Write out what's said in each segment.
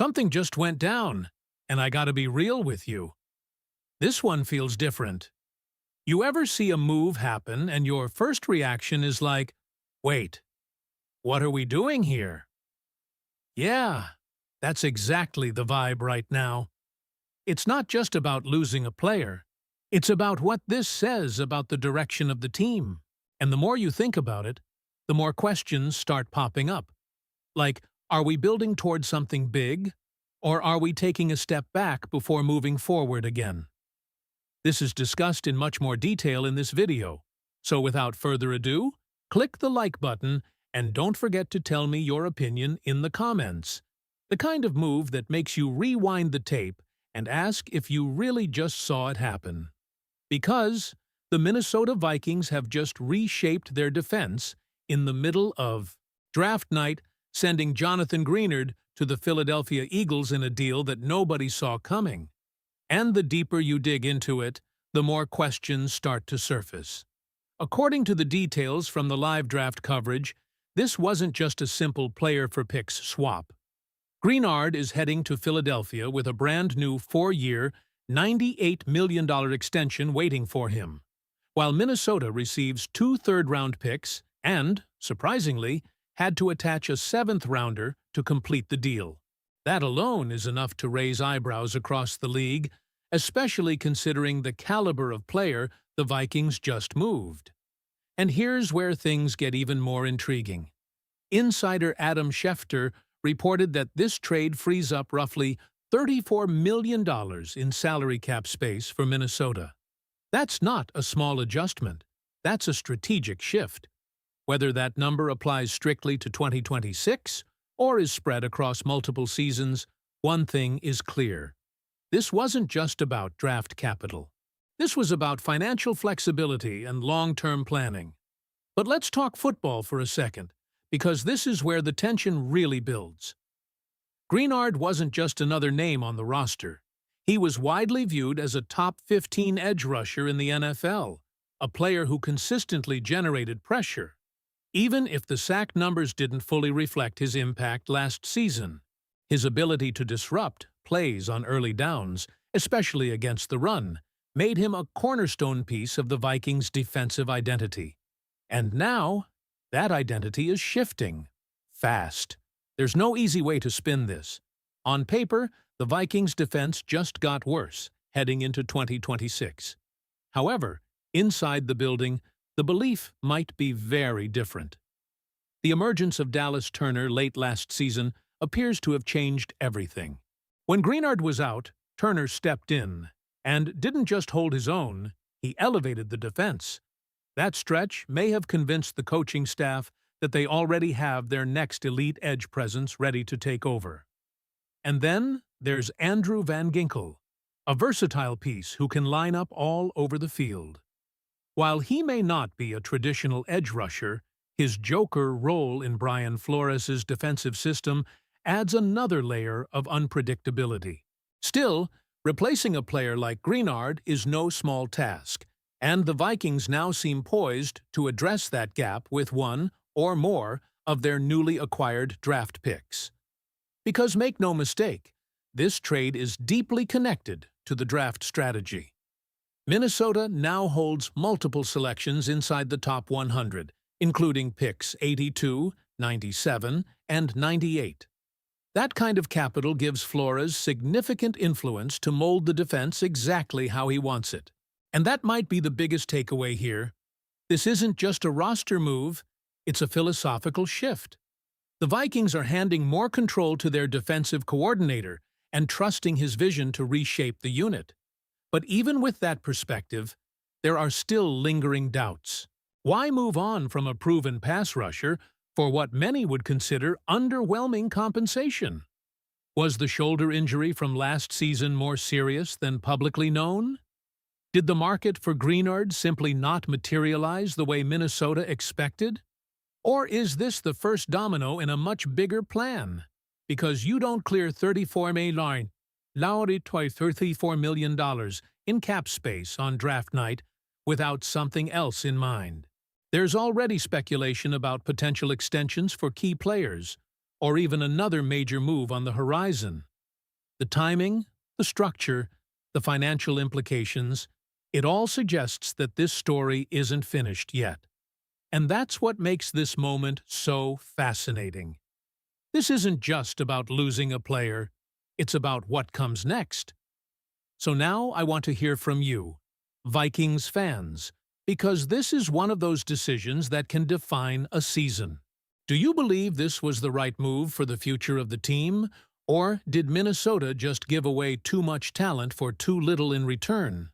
Something just went down, and I gotta be real with you. This one feels different. You ever see a move happen and your first reaction is like, wait, what are we doing here? Yeah, that's exactly the vibe right now. It's not just about losing a player. It's about what this says about the direction of the team. And the more you think about it, the more questions start popping up. Like, are we building towards something big, or are we taking a step back before moving forward again? This is discussed in much more detail in this video, so without further ado, click the like button and don't forget to tell me your opinion in the comments. The kind of move that makes you rewind the tape and ask if you really just saw it happen. Because the Minnesota Vikings have just reshaped their defense in the middle of draft night, sending Jonathan Greenard to the Philadelphia Eagles in a deal that nobody saw coming. And the deeper you dig into it, the more questions start to surface. According to the details from the live draft coverage, this wasn't just a simple player-for-picks swap. Greenard is heading to Philadelphia with a brand-new 4-year, $98 million extension waiting for him, while Minnesota receives 2 third-round picks and, surprisingly, had to attach a 7th-rounder to complete the deal. That alone is enough to raise eyebrows across the league, especially considering the caliber of player the Vikings just moved. And here's where things get even more intriguing. Insider Adam Schefter reported that this trade frees up roughly $34 million in salary cap space for Minnesota. That's not a small adjustment. That's a strategic shift. Whether that number applies strictly to 2026 or is spread across multiple seasons, one thing is clear. This wasn't just about draft capital. This was about financial flexibility and long-term planning. But let's talk football for a second, because this is where the tension really builds. Greenard wasn't just another name on the roster. He was widely viewed as a top 15 edge rusher in the NFL, a player who consistently generated pressure, even if the sack numbers didn't fully reflect his impact last season. His ability to disrupt plays on early downs, especially against the run, made him a cornerstone piece of the Vikings' defensive identity. And now, that identity is shifting. Fast. There's no easy way to spin this. On paper, the Vikings' defense just got worse, heading into 2026. However, inside the building, the belief might be very different. The emergence of Dallas Turner late last season appears to have changed everything. When Greenard was out, Turner stepped in, and didn't just hold his own, he elevated the defense. That stretch may have convinced the coaching staff that they already have their next elite edge presence ready to take over. And then there's Andrew Van Ginkel, a versatile piece who can line up all over the field. While he may not be a traditional edge rusher, his joker role in Brian Flores' defensive system adds another layer of unpredictability. Still, replacing a player like Greenard is no small task, and the Vikings now seem poised to address that gap with one or more of their newly acquired draft picks. Because make no mistake, this trade is deeply connected to the draft strategy. Minnesota now holds multiple selections inside the top 100, including picks 82, 97, and 98. That kind of capital gives Flores significant influence to mold the defense exactly how he wants it. And that might be the biggest takeaway here. This isn't just a roster move, it's a philosophical shift. The Vikings are handing more control to their defensive coordinator and trusting his vision to reshape the unit. But even with that perspective, there are still lingering doubts. Why move on from a proven pass rusher for what many would consider underwhelming compensation? Was the shoulder injury from last season more serious than publicly known? Did the market for Greenard simply not materialize the way Minnesota expected? Or is this the first domino in a much bigger plan? Because you don't clear $34 million in cap space on draft night without something else in mind. There's already speculation about potential extensions for key players, or even another major move on the horizon. The timing, the structure, the financial implications, it all suggests that this story isn't finished yet. And that's what makes this moment so fascinating. This isn't just about losing a player, it's about what comes next. So now I want to hear from you, Vikings fans, because this is one of those decisions that can define a season. Do you believe this was the right move for the future of the team, or did Minnesota just give away too much talent for too little in return?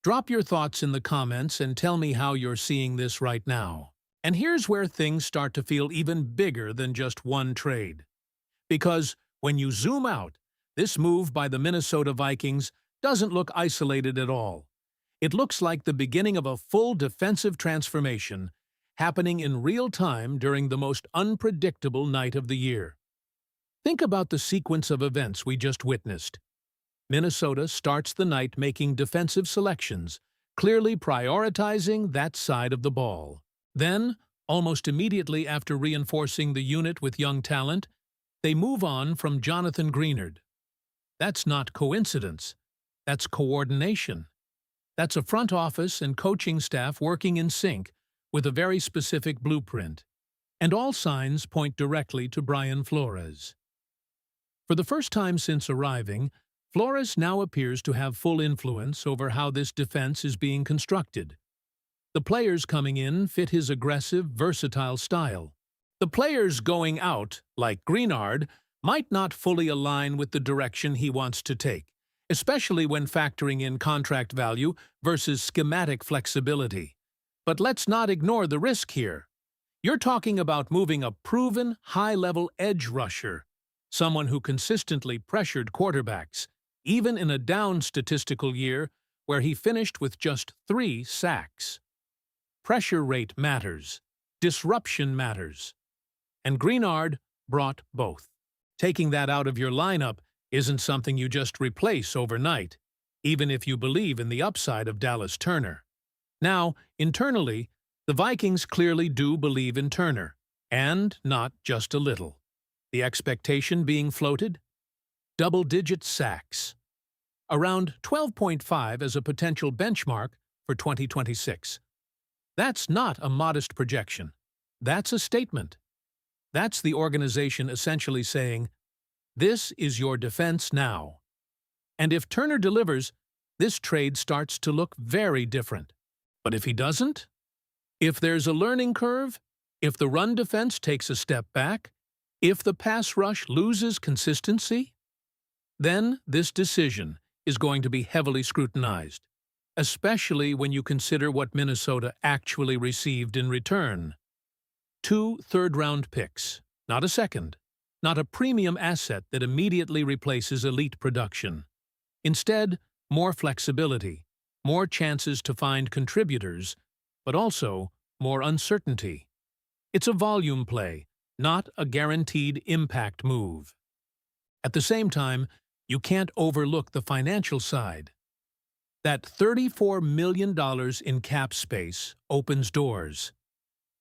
Drop your thoughts in the comments and tell me how you're seeing this right now. And here's where things start to feel even bigger than just one trade. Because when you zoom out, this move by the Minnesota Vikings doesn't look isolated at all. It looks like the beginning of a full defensive transformation happening in real time during the most unpredictable night of the year. Think about the sequence of events we just witnessed. Minnesota starts the night making defensive selections, clearly prioritizing that side of the ball. Then, almost immediately after reinforcing the unit with young talent, they move on from Jonathan Greenard. That's not coincidence. That's coordination. That's a front office and coaching staff working in sync with a very specific blueprint. And all signs point directly to Brian Flores. For the first time since arriving, Flores now appears to have full influence over how this defense is being constructed. The players coming in fit his aggressive, versatile style. The players going out, like Greenard, might not fully align with the direction he wants to take, especially when factoring in contract value versus schematic flexibility. But let's not ignore the risk here. You're talking about moving a proven, high-level edge rusher, someone who consistently pressured quarterbacks, even in a down statistical year where he finished with just 3 sacks. Pressure rate matters. Disruption matters. And Greenard brought both. Taking that out of your lineup isn't something you just replace overnight, even if you believe in the upside of Dallas Turner. Now, internally, the Vikings clearly do believe in Turner, and not just a little. The expectation being floated? Double-digit sacks. Around 12.5 as a potential benchmark for 2026. That's not a modest projection. That's a statement. That's the organization essentially saying, this is your defense now. And if Turner delivers, this trade starts to look very different. But if he doesn't? If there's a learning curve? If the run defense takes a step back? If the pass rush loses consistency? Then this decision is going to be heavily scrutinized, especially when you consider what Minnesota actually received in return. 2 third-round picks, not a second, not a premium asset that immediately replaces elite production. Instead, more flexibility, more chances to find contributors, but also more uncertainty. It's a volume play, not a guaranteed impact move. At the same time, you can't overlook the financial side. That $34 million in cap space opens doors.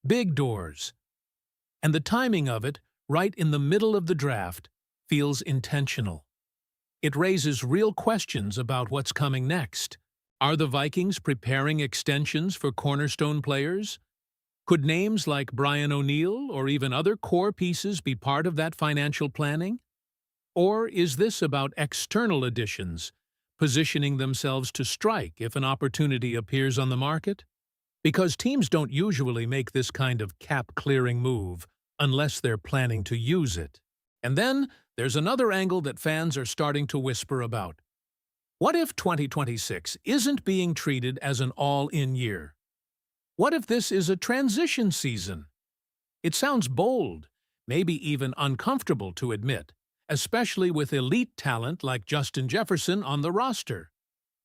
Big doors. And the timing of it, right in the middle of the draft, feels intentional. It raises real questions about what's coming next. Are the Vikings preparing extensions for cornerstone players? Could names like Brian O'Neill or even other core pieces be part of that financial planning? Or is this about external additions, positioning themselves to strike if an opportunity appears on the market? Because teams don't usually make this kind of cap-clearing move unless they're planning to use it. And then there's another angle that fans are starting to whisper about. What if 2026 isn't being treated as an all-in year? What if this is a transition season? It sounds bold, maybe even uncomfortable to admit, especially with elite talent like Justin Jefferson on the roster.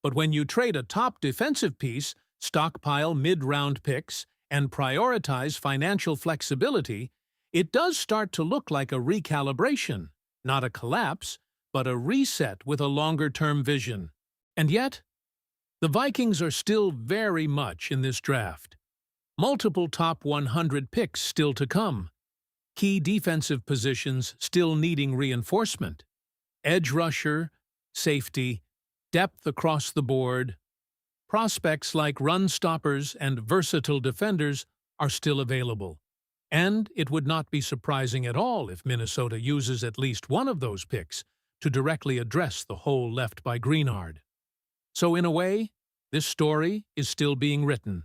But when you trade a top defensive piece, stockpile mid-round picks, and prioritize financial flexibility, it does start to look like a recalibration, not a collapse, but a reset with a longer-term vision. And yet, the Vikings are still very much in this draft. Multiple top 100 picks still to come. Key defensive positions still needing reinforcement. Edge rusher, safety, depth across the board. Prospects like run stoppers and versatile defenders are still available. And it would not be surprising at all if Minnesota uses at least one of those picks to directly address the hole left by Greenard. So in a way, this story is still being written.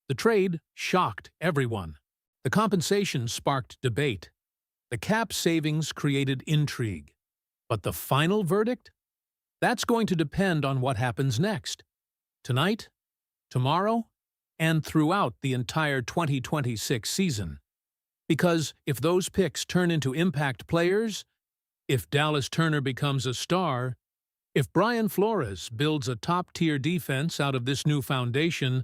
The trade shocked everyone. The compensation sparked debate. The cap savings created intrigue. But the final verdict? That's going to depend on what happens next. Tonight, tomorrow, and throughout the entire 2026 season. Because if those picks turn into impact players, if Dallas Turner becomes a star, if Brian Flores builds a top-tier defense out of this new foundation,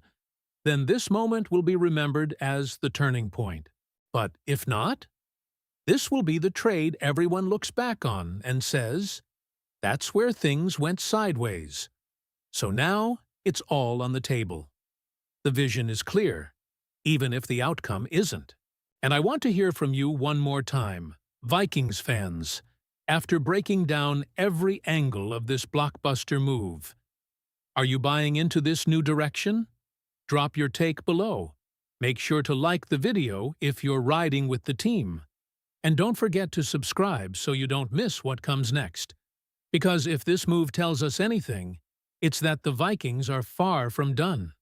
then this moment will be remembered as the turning point. But if not, this will be the trade everyone looks back on and says, that's where things went sideways. So now, it's all on the table. The vision is clear, even if the outcome isn't. And I want to hear from you one more time, Vikings fans, after breaking down every angle of this blockbuster move. Are you buying into this new direction? Drop your take below. Make sure to like the video if you're riding with the team. And don't forget to subscribe so you don't miss what comes next. Because if this move tells us anything, it's that the Vikings are far from done.